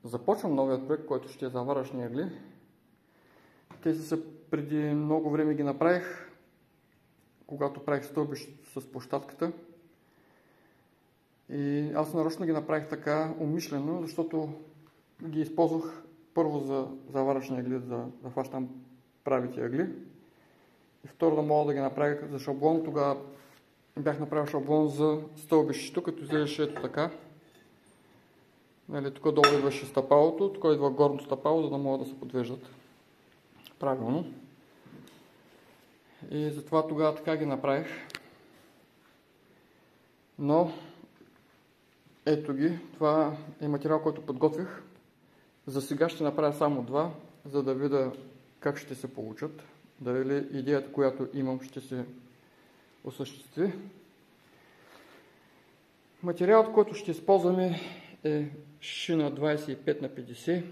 Започвам новият проект, който ще е за варъчни ъгли. Тези са преди много време ги направих, когато правих стълбището с площадката. И аз нарочно ги направих така умишлено, защото ги използвах първо за варъчни ъгли, да хващам правите ъгли. И второ да мога да ги направя за шаблон. Тогава бях направил шаблон за стълбището, като изглеждаше ето така. Тук долу идваше стъпалото, тук идва горното стъпало, за да могат да се подвеждат правилно. И затова тогава така ги направих. Но ето ги, това е материал, който подготвих. За сега ще направя само два, за да видя как ще се получат. Дали идеята, която имам, ще се осъществи. Материалът, който ще използваме, е шина 25х50.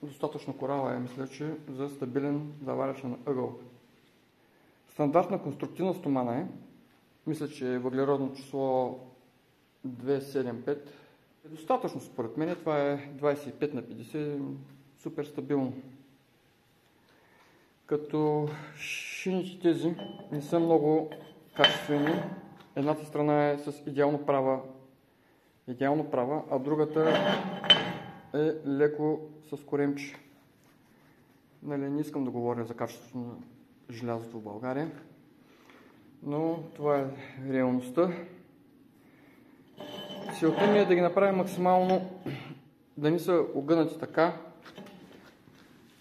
Достатъчно корава е, мисля, че за стабилен заваръчен ъгъл. Стандартна конструктивна стомана е. Мисля, че е въглеродно число 275. Е достатъчно според мен. Това е 25х50. Супер стабилно. Като шините тези не са много качествени. Едната страна е с идеално права, а другата е леко с коремче. Не искам да говоря за качеството на желязото в България, но това е реалността. Целта ми е да ги направя максимално да не са огънати така,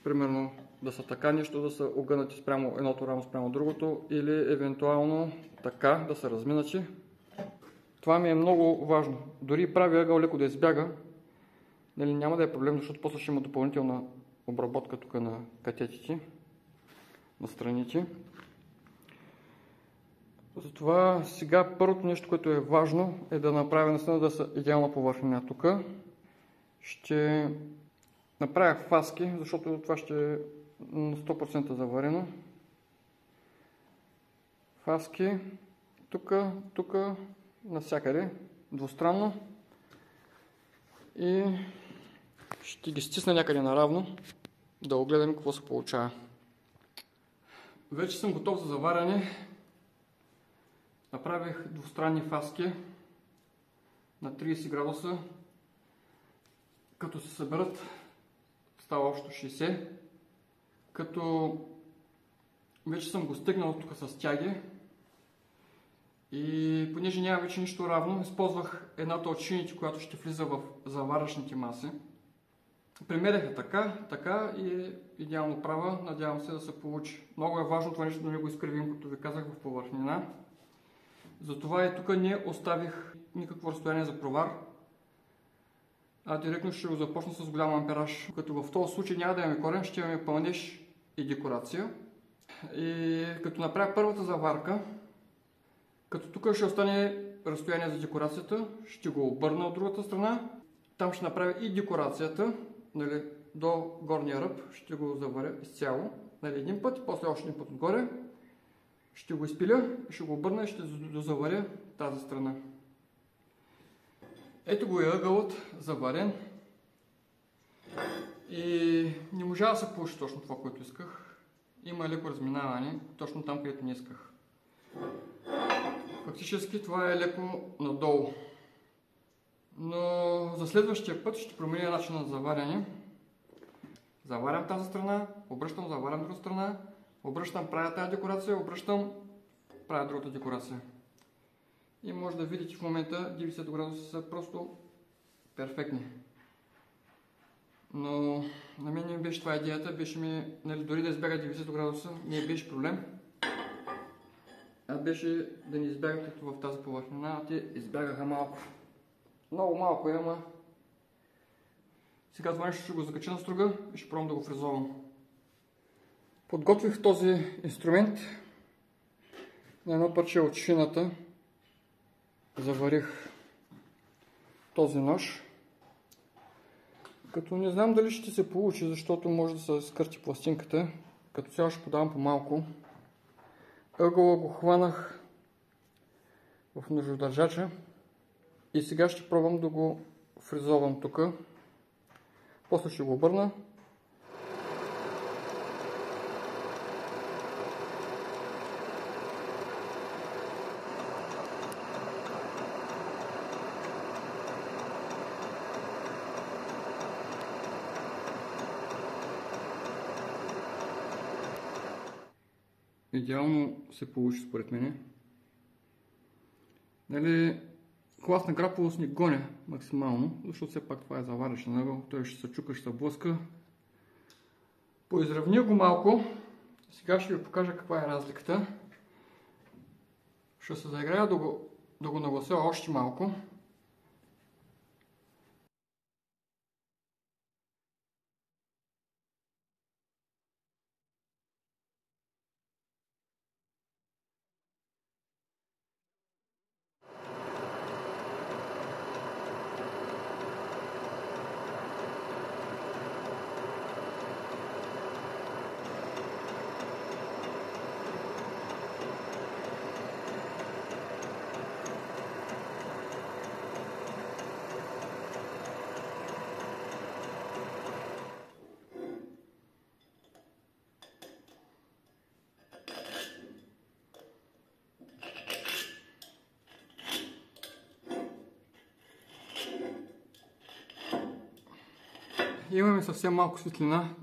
примерно да са така, нещо да са огънати спрямо едното рамо спрямо другото, или евентуално така да са разминати. Това ми е много важно. Дори прави ъгъл леко да избяга, няма да е проблем, защото после ще има допълнителна обработка тук на катетите, на страните. Затова сега първото нещо, което е важно, е да направя наистина да са идеална повърхнина тук. Ще направя фаски, защото това ще е на 100% заварено. Фаски тук, навсякъде, двустранно. И ще ги стисна някъде наравно, да огледам какво се получава. Вече съм готов за заваряне. Направих двустранни фаски на 30 градуса. Като се съберат, става общо 60. Като вече съм го стегнал тук с тяги. И понеже няма вече нищо равно, използвах едната от шините, която ще влиза в заваръчните маси. Примерях я така и е идеално права. Надявам се да се получи. Много е важно това нещо да не го изкривим, като ви казах, в повърхнина. Затова и тук не оставих никакво разстояние за провар, а директно ще го започна с голям ампераж. Като в този случай няма да имаме корен, ще имаме пълнеж и декорация. И като направя първата заварка, като тук ще остане разстояние за декорацията, ще го обърна от другата страна. Там ще направя и декорацията, до горния ръб, ще го заваря изцяло. Един път, после още един път отгоре. Ще го изпиля, ще го обърна и ще дозаваря тази страна. Ето го е ъгълът заварен. И не можа да се получи точно това, което исках. Има леко разминаване, точно там, където не исках. Фактически това е леко надолу. Но за следващия път ще променя начина на заваряне. Заварям тази страна, обръщам, заварям друга страна, обръщам, правя тази декорация, обръщам, правя другата декорация. И може да видите в момента 90 градуса са просто перфектни. Но на мен не беше това идеята, беше ми, дори да избяга 90 градуса, не беше проблем. А беше да не избягат като в тази повърхнина, а те избягаха малко. Много малко е, ама сега това нещо ще го закача на струга и ще пробвам да го фрезовам. Подготвих този инструмент на едно парче от шината. Заварих този нож. Като не знам дали ще се получи, защото може да се скърти пластинката. Като цяло ще подавам по малко. Ъгъла го хванах в ножодържача и сега ще пробвам да го фрезовам тук. После ще го обърна. Идеално се получи според мен. Нали, класна граповост ни гоня максимално, защото все пак това е заваръчен ъгъл, той ще се чука, ще се блъска. Поизравня го малко. Сега ще ви покажа каква е разликата. Ще се заиграя да го наглася още малко. Имаме съвсем малко светлина,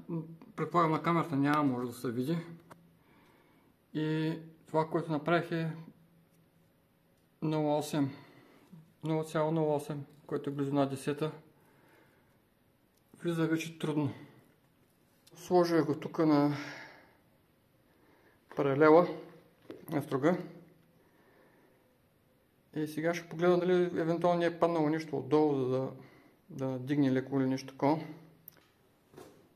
предполагам на камерата няма, може да се види. И това, което направих е 0,08, което е близо над 10. Влиза вече трудно. Сложа го тук на паралела, на струга. И сега ще погледна дали евентуално не е паднало нещо отдолу, за да дигне леко или нещо такова.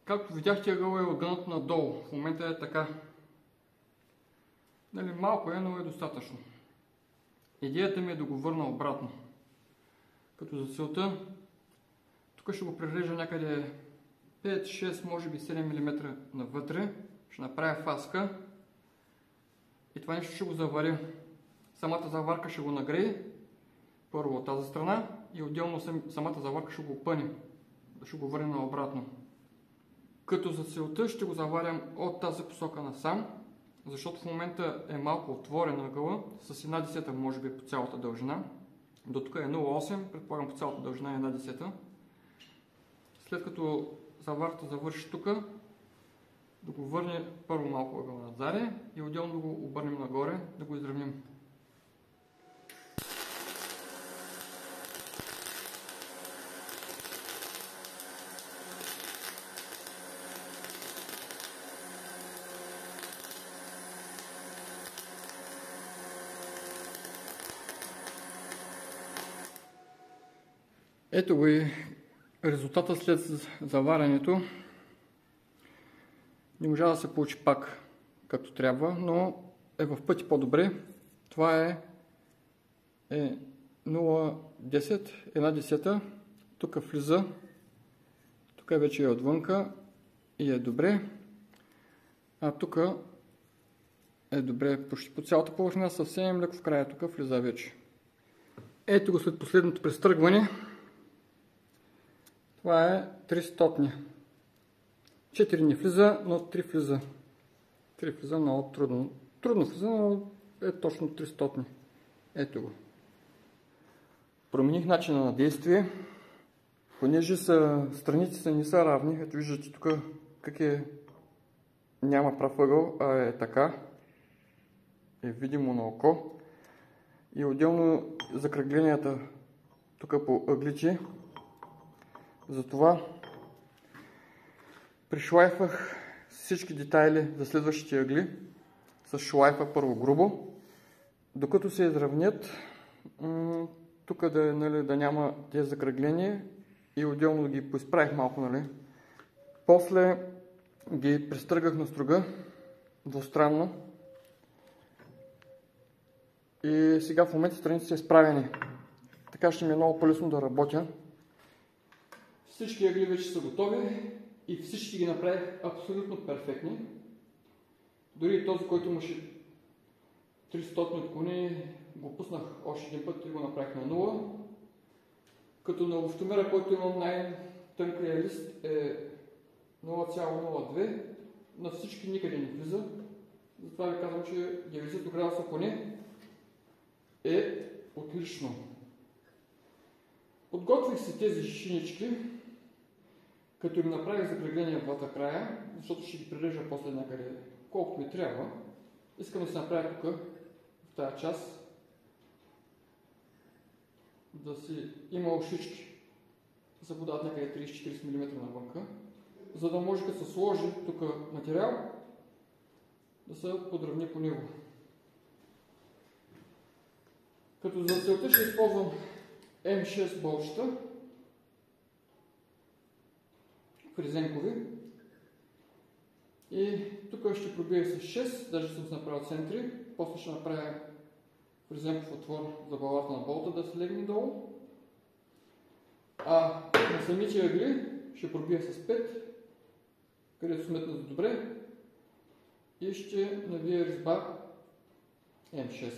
Както видяхте, ъгъл е отгънат надолу. В момента е така. Нали, малко е, но е достатъчно. Идеята ми е да го върна обратно. Като за целта, тук ще го прережа някъде 5, 6, може би 7 мм навътре. Ще направя фаска. И това нещо ще го заваря. Самата заварка ще го нагрее. Първо от тази страна и отделно самата заварка ще го опъне. Ще го върна обратно. Като за целта ще го заварям от тази посока насам, защото в момента е малко отворен ъгъла, с 1/10 може би по цялата дължина. До тук е 0,8, предполагам по цялата дължина е 1/10. След като заварката завърши тук, да го върне първо малко ъгъла назаде и отделно да го обърнем нагоре, да го изравним. Ето го и резултата след заварянето. Не можа да се получи пак както трябва, но е в пъти по-добре. Това е 0,10, 1/10. Тук влиза, тук вече е отвънка и е добре. А тук е добре почти по цялата повърхина, съвсем леко в края тук влиза вече. Ето го след последното престръгване. Това е 300. 4 не влиза, но 3 влиза. 3 влиза много трудно. Трудно влиза, но е точно 300. Ето го. Промених начина на действие. Понеже страниците не са равни, ето виждате тук как е, няма прав ъгъл, а е така. Е видимо на око. И отделно закръгленията тук по ъглите. Затова пришлайфах всички детайли за следващите ъгли с шлайфа първо грубо, докато се изравнят, тук да няма тези закръгления и отделно да ги поизправих малко. Нали. После ги пристъргах на струга двустранно и сега в момента страниците са изправени. Така ще ми е много по-лесно да работя. Всички ъгли вече са готови и всички ги направих абсолютно перфектни. Дори този, който имаше 300 отклони, го пуснах още един път и го направих на 0. Като на лофтомера, който имам тънкият лист е 0,02, на всички никъде не влиза. Затова ви казвам, че 90 градуса поне е отлично. Подготвих си тези шинички, като им направих закръгления в двата края, защото ще ги прирежа после някъде колкото ми трябва. Искам да се направя тук, в тази част, да си има ушички, да се подават някъде 30-40 мм навънка, за да може като се сложи тук материал, да се подравни по него. Като за целта ще използвам М6 болчета, фрезенкови. И тук ще пробия с 6, даже съм се направил центри, после ще направя фрезенков отвор за главата на болта да се легне долу. А на самите ъгли ще пробия с 5, където сметнат добре, и ще навия резьба М6.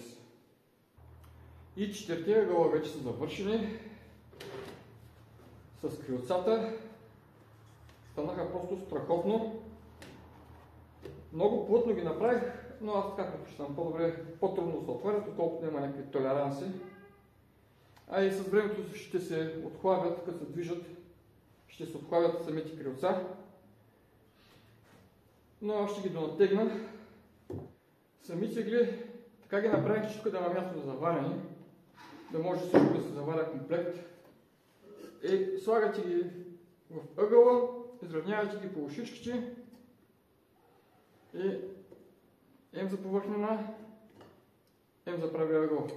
И четирите ъгъла вече са завършени с крилцата. Станаха просто страхотно. Много плътно ги направих, но аз така предпочитам по-добре, по-трудно се отварят, отколкото няма някакви толеранси. А и с времето ще се отхлабят, като се движат, ще се отхлабят самите крилца. Но аз ще ги донатегна. Самите ъгли, така ги направих, че тук да има място за заваряне, да може всичко да се заваря комплект. И слагате ги в ъгъла, изравнявате ги по ушичките и М за повърхнена, М за правия ъгъл.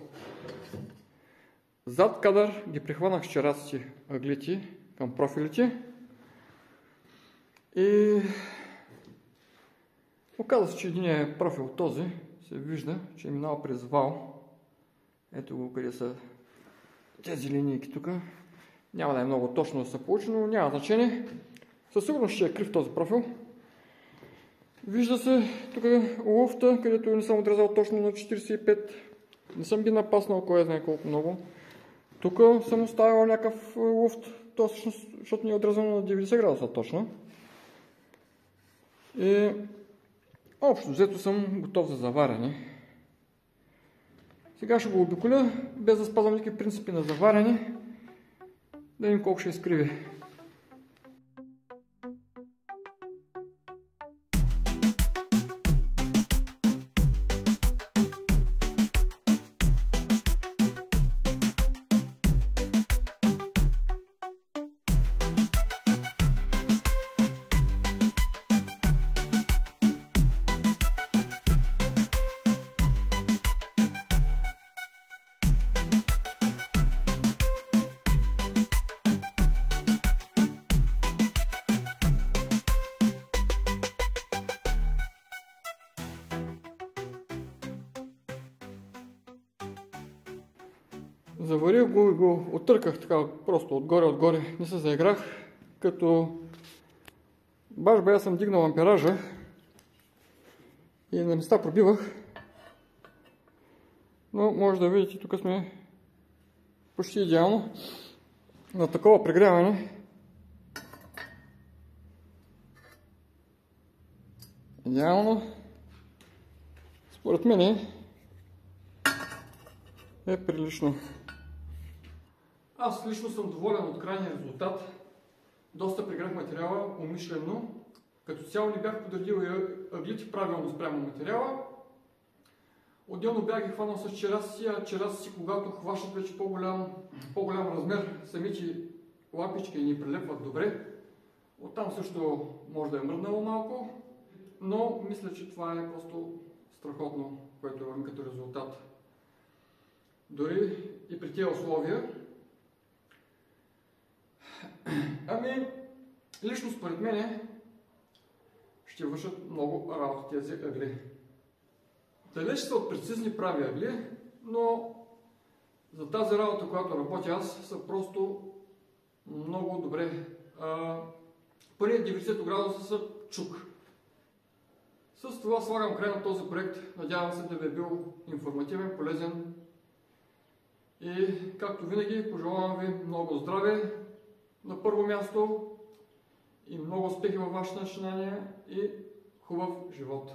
Зад кадър ги прихванах с чераците ъглите към профилите и оказа се, че единият профил този се вижда, че е минал през вал. Ето го къде са тези линейки тук. Няма да е много точно да се получи, но няма значение. Със сигурност ще е крив този профил. Вижда се тук луфта, където не съм отрезал точно на 45. Не съм ги напаснал кой знае колко много. Тук съм оставил някакъв луфт, защото не е отрезано на 90 градуса точно. И общо взето съм готов за заваряне. Сега ще го обиколя, без да спазвам никакви принципи на заваряне, да видим колко ще изкриви. Заварих го и го оттърках така просто отгоре, не се заиграх, като баш съм дигнал ампеража и на места пробивах, но може да видите, тук сме почти идеално на такова прегряване. Идеално, според мен е прилично. Аз лично съм доволен от крайния резултат. Доста прегрях материала умишлено. Като цяло не бях подредил ъглите правилно спрямо материала. Отделно бях ги хванал с черасици, а черасици, когато хващат вече по-голям размер, самите лапички ни прилепват добре. Оттам също може да е мръднало малко, но мисля, че това е просто страхотно, което имам като резултат. Дори и при тези условия. Ами, лично според мен ще вършат много работа тези ъгли. Далеч са от прецизни прави ъгли, но за тази работа, която работя аз, са просто много добре. Поне 90 градуса са чук. С това слагам край на този проект. Надявам се да ви е бил информативен, полезен. И както винаги, пожелавам ви много здраве, на първо място и много успехи във вашето начинание и хубав живот!